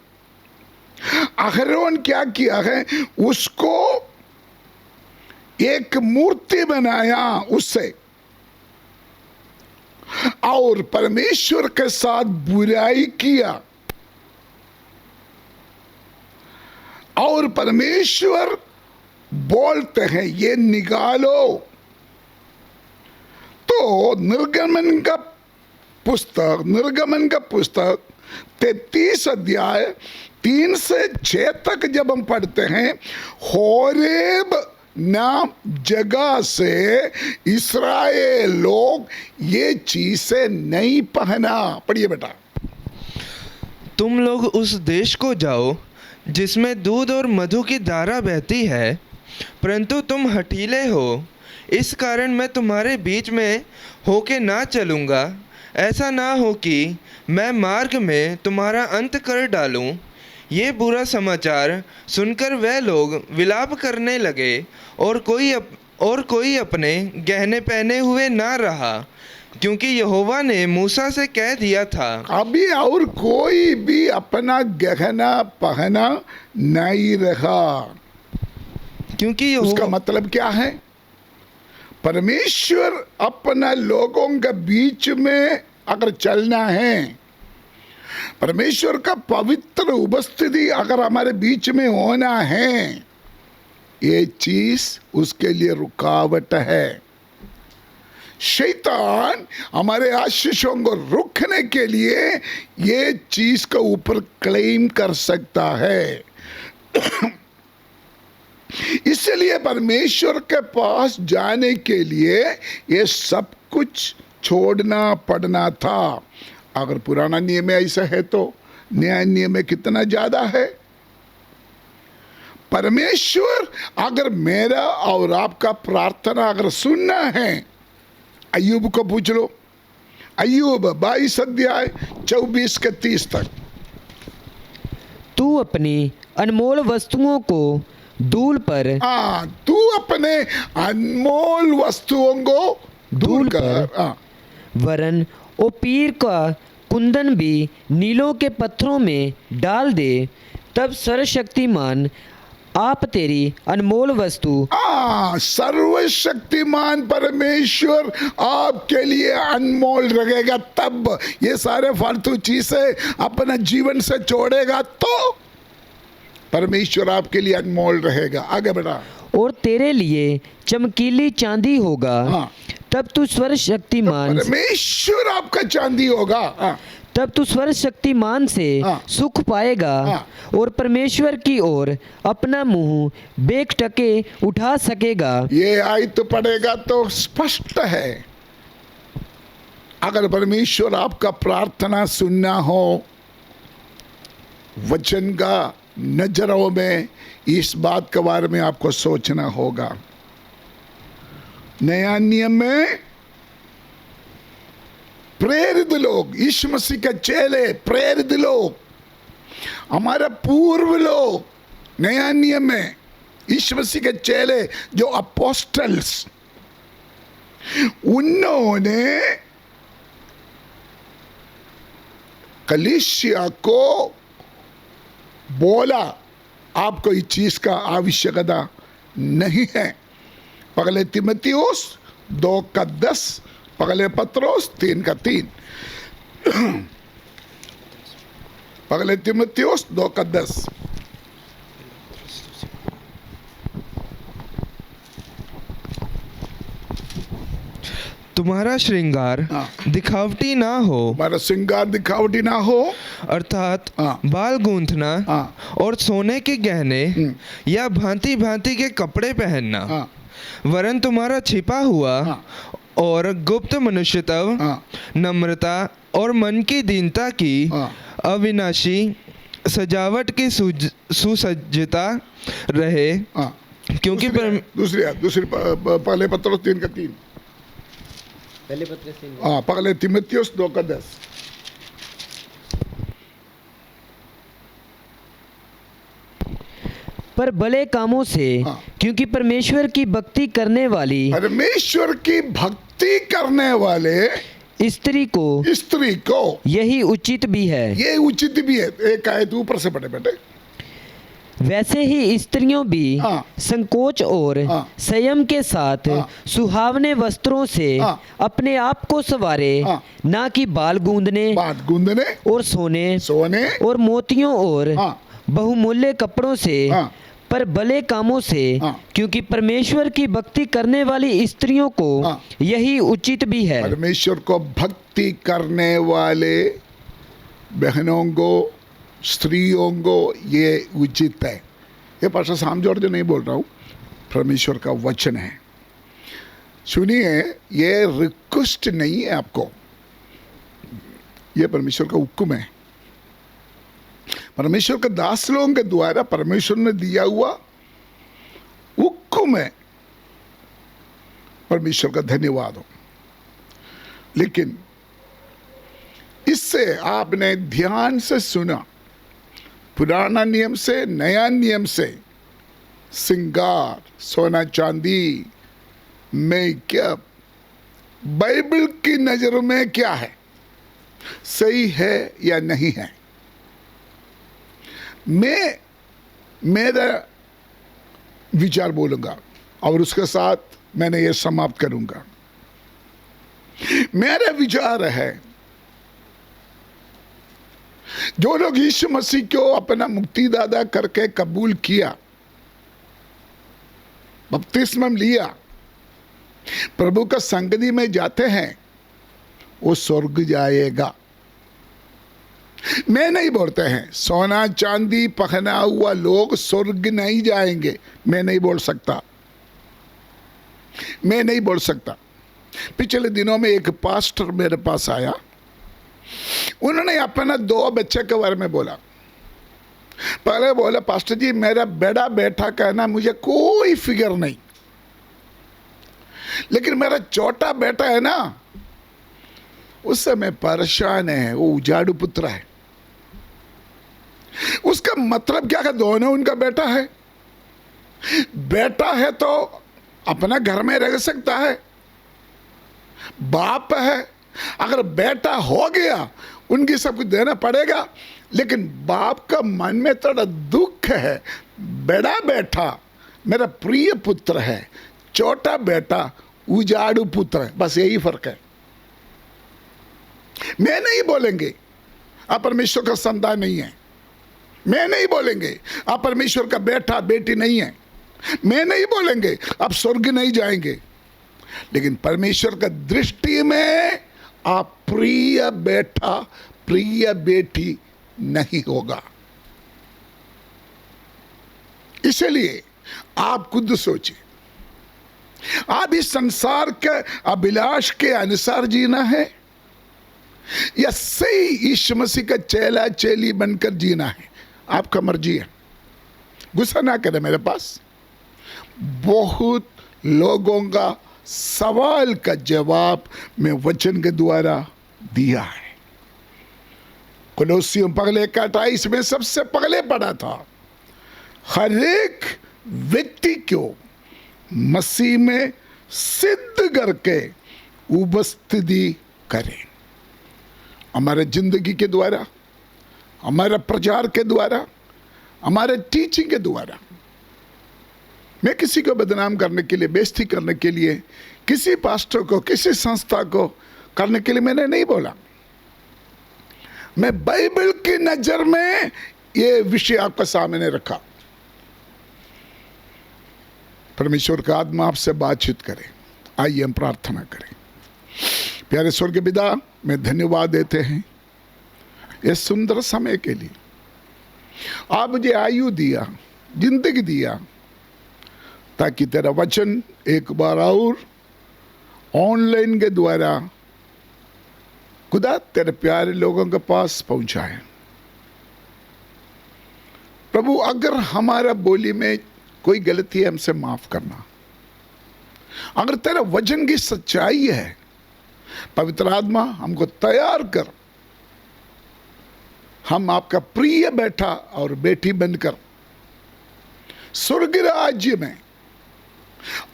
अहरोन क्या किया है, उसको एक मूर्ति बनाया उससे और परमेश्वर के साथ बुराई किया और परमेश्वर बोलते हैं ये निकालो। तो निर्गमन का पुस्तक 33 अध्याय 3 से 6 तक जब हम पढ़ते हैं, होरेब नाम जगह से इस्राएल लोग ये चीजें नहीं पहना। पढ़िए बेटा। तुम लोग उस देश को जाओ जिसमें दूध और मधु की धारा बहती है, परंतु तुम हठीले हो, इस कारण मैं तुम्हारे बीच में होके ना चलूँगा। ऐसा ना हो कि मैं मार्ग में तुम्हारा अंत कर डालूं। ये बुरा समाचार सुनकर वह लोग विलाप करने लगे और कोई अपने गहने पहने हुए ना रहा, क्योंकि यहोवा ने मूसा से कह दिया था। अभी और कोई भी अपना गहना पहना नहीं रहा। क्योंकि उसका यहोवा मतलब क्या है? परमेश्वर अपना लोगों के बीच में अगर चलना है, परमेश्वर का पवित्र उपस्थिति अगर हमारे बीच में होना है, ये चीज उसके लिए रुकावट है। शैतान हमारे आशीषों को रोकने के लिए ये चीज का ऊपर क्लेम कर सकता है। इसलिए परमेश्वर के पास जाने के लिए ये सब कुछ छोड़ना पड़ना था। अगर पुराना नियम में ऐसा है तो नया नियम में कितना ज्यादा है। परमेश्वर अगर मेरा और आपका प्रार्थना अगर सुनना है, अय्यूब को पूछ लो। अय्यूब 22 अध्याय 24 के 30 तक। तू अपनी अनमोल वस्तुओं को धूल पर तू अपने अनमोल वस्तुओं को धूल कर वरन ओपीर का कुंदन भी नीलों के पत्थरों में डाल दे, तब सर्वशक्तिमान आप तेरी अनमोल वस्तु सर्वशक्तिमान परमेश्वर आपके लिए अनमोल रखेगा। तब ये सारे फालतू चीजें अपना जीवन से छोड़ेगा तो परमेश्वर आपके लिए अनमोल रहेगा। आगे बढ़ा। और तेरे लिए चमकीली चांदी होगा, तब तू सर्वशक्तिमान परमेश्वर आपका चांदी होगा। तब तू सर्वशक्तिमान से सुख पाएगा और परमेश्वर की ओर अपना मुंह बेखटके उठा सकेगा। ये आयत पढ़ेगा तो स्पष्ट है। अगर परमेश्वर आपका प्रार्थना सुनना हो, वचन का नजरों में इस बात के बारे में आपको सोचना होगा। नया नियम में प्रेरित लोग, यीशु मसीह के चेले, प्रेरित लोग, हमारा पूर्व लोग, नया नियम में यीशु मसीह के चेले जो अपोस्टल्स, उन्होंने कलीसिया को बोला आपको इस चीज का आवश्यकता नहीं है। पहले तीमुथियुस 2:10, पहले पत्रोस 3:3। पहले तीमुथियुस 2:10। तुम्हारा श्रृंगार दिखावटी ना हो, हमारा श्रृंगार दिखावटी ना हो, अर्थात बाल गूंथना और सोने के गहने या भांति भांति के कपड़े पहनना, वरन तुम्हारा छिपा हुआ और गुप्त मनुष्यत्व, नम्रता और मन की दीनता की अविनाशी सजावट की सुसज्जता रहे, क्योंकि दूसरी पहले पत्रोस 3:3। पहले तीमुथियुस 2:10। पर भले कामों से, क्योंकि परमेश्वर की भक्ति करने वाली, परमेश्वर की भक्ति करने वाले स्त्री को यही उचित भी है। ये उचित भी है। एक आयत ऊपर से पढ़े बेटे। वैसे ही स्त्रियों भी संकोच और संयम के साथ सुहावने वस्त्रों से अपने आप को संवारे, ना कि बाल गूंदने और सोने और मोतियों और बहुमूल्य कपड़ों से, पर भले कामों से, क्योंकि परमेश्वर की भक्ति करने वाली स्त्रियों को यही उचित भी है। परमेश्वर को भक्ति करने वाले बहनों को, स्त्रियों को ये उचित है। ये पास्टर साम जॉर्ज नहीं बोल रहा हूँ, परमेश्वर का वचन है। सुनिए, ये रिक्वेस्ट नहीं है आपको, ये परमेश्वर का हुक्म है। परमेश्वर के दास लोगों के द्वारा परमेश्वर ने दिया हुआ हुक्म में परमेश्वर का धन्यवाद हो। लेकिन इससे आपने ध्यान से सुना, पुराना नियम से नया नियम से, श्रृंगार, सोना चांदी, मेकअप, बाइबल की नजर में क्या है, सही है या नहीं है। मैं मेरा विचार बोलूंगा और उसके साथ मैंने ये समाप्त करूंगा। मेरा विचार है, जो लोग यीशु मसीह को अपना मुक्तिदाता करके कबूल किया, बपतिस्मा लिया, प्रभु का संगति में जाते हैं, वो स्वर्ग जाएगा। मैं नहीं बोलते हैं सोना चांदी पहना हुआ लोग स्वर्ग नहीं जाएंगे, मैं नहीं बोल सकता, मैं नहीं बोल सकता। पिछले दिनों में एक पास्टर मेरे पास आया, उन्होंने अपना 2 बच्चे के बारे में बोला। पहले बोला, पास्टर जी मेरा बड़ा बेटा कहना मुझे कोई फिक्र नहीं, लेकिन मेरा छोटा बेटा है ना, उससे मैं परेशान है, वो उजाड़ू पुत्र है। उसका मतलब क्या है, दोनों उनका बेटा है। बेटा है तो अपना घर में रह सकता है, बाप है, अगर बेटा हो गया उनकी सब कुछ देना पड़ेगा। लेकिन बाप का मन में थोड़ा दुख है, बड़ा बेटा मेरा प्रिय पुत्र है, छोटा बेटा उजाड़ू पुत्र है, बस यही फर्क है। मैं नहीं बोलेंगे आप परमेश्वर का संतान नहीं है, मैं नहीं बोलेंगे आप परमेश्वर का बेटा बेटी नहीं है, मैं नहीं बोलेंगे आप स्वर्ग नहीं जाएंगे, लेकिन परमेश्वर का दृष्टि में आप प्रिय बेटा प्रिय बेटी नहीं होगा। इसलिए आप खुद सोचिए, आप इस संसार के अभिलाष के अनुसार जीना है या सही यीशु मसीह का चेला चेली बनकर जीना है, आपका मर्जी है। गुस्सा ना करें मेरे पास, बहुत लोगों का सवाल का जवाब मैं वचन के द्वारा दिया है। कोलोसियों पगले 28 में सबसे पगले पढ़ा था, हर एक व्यक्ति को मसीह में सिद्ध करके उपस्थिति करें। हमारे जिंदगी के द्वारा, हमारे प्रचार के द्वारा, हमारे टीचिंग के द्वारा। मैं किसी को बदनाम करने के लिए, बेइज्जती करने के लिए, किसी पास्टर को, किसी संस्था को करने के लिए मैंने नहीं बोला। मैं बाइबल की नजर में ये विषय आपका सामने रखा। परमेश्वर का आत्मा आपसे बातचीत करे। आइए हम प्रार्थना करें। प्यारे स्वर्गीय पिता, मैं धन्यवाद देते हैं इस सुंदर समय के लिए। आप मुझे आयु दिया, जिंदगी दिया, ताकि तेरा वचन एक बार और ऑनलाइन के द्वारा खुदा तेरे प्यारे लोगों के पास पहुंचाए। प्रभु, अगर हमारा बोली में कोई गलती है हमसे माफ करना। अगर तेरा वचन की सच्चाई है, पवित्र आत्मा हमको तैयार कर, हम आपका प्रिय बेटा और बेटी बनकर स्वर्ग राज्य में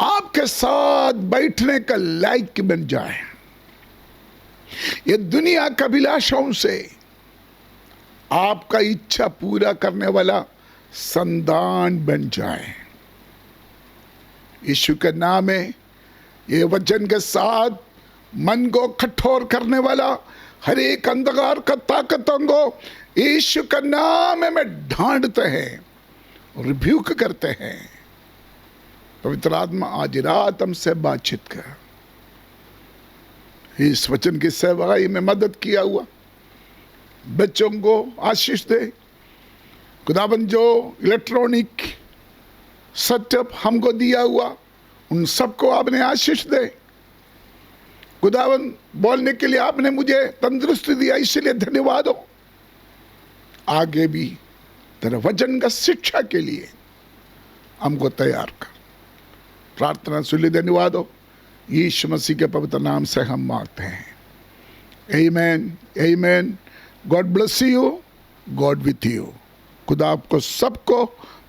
आपके साथ बैठने का लायक बन जाए। ये दुनिया का अभिलाषाओं से आपका इच्छा पूरा करने वाला संतान बन जाए। यीशु के नाम में ये वचन के साथ मन को कठोर करने वाला हर एक अंधकार का ताकतों को यीशु का नाम में ढांढते हैं, रिब्यूक करते हैं। पवित्र आत्मा आज रात हमसे बातचीत कर, इस वचन की सेवाई में मदद किया हुआ बच्चों को आशीष दे। खुदाबंद, जो इलेक्ट्रॉनिक सेटअप हमको दिया हुआ उन सबको आपने आशीष दे। खुदाबंद, बोलने के लिए आपने मुझे तंदुरुस्ती दिया, इसलिए धन्यवाद हो। आगे भी तेरे वचन का शिक्षा के लिए हमको तैयार कर। प्रार्थना सुन धन्यवाद हो, यीशु मसीह के पवित्र नाम से हम मांगते हैं, आमीन आमीन। God bless you, God with you. खुदा आपको सबको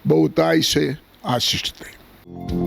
बहुताई से आशीष दे।